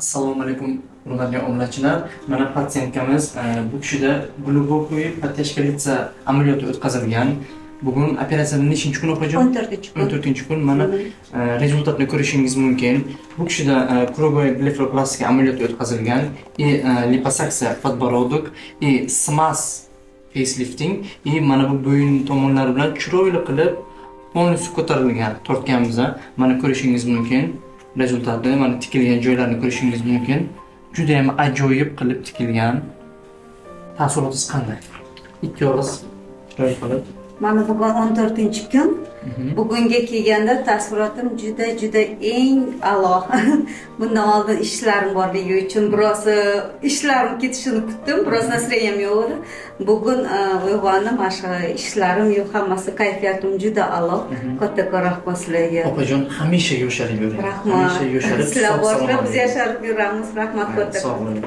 Assalomu alaykum hurmatli obunachilar. Mana patsientkamiz bu kishida glubokoi podtashkalitsa amaliyoti o'tkazilgan. Bugun operatsiyaning nechinchi kuni opajon? 14-kun. 14-kun. Mana rezultatni ko'rishingiz mumkin. Bu kishida krugoy blefroplastika amaliyoti o'tkazilgan. Liposaksiya подбородок и smas facelifting. Mana bu bo'yin tomonlari bilan chiroyli qilib polностью ko'tarilgan. Tortganmiz. Mana ko'rishingiz mumkin. Rezultatni mana tikilgan joylarni ko'rishingiz mumkin. Juda ham ajoyib qilib tikilgan. Taassurotingiz qanday? Ikki og'iz chiroyli qilib. Mana bugun 14-kun. Bugunga kelganda taassurotim juda eng a'lo. Bundan oldin ishlarim borligi uchun biroz ishlarim ketishini kutdim, biroz nasriyam yo'q edi. Bugun uyg'ondim, mana ishlarim yo'q, hammasi kayfiyatim juda a'lo. Kattakon rahmat sizlarga. Opajon, hamisha yosharib yuring. Rahmat. Hamisha yosharib, sizlar boshqa biz yasharib yuramiz. Rahmat kattakon. Sog' bo'ling.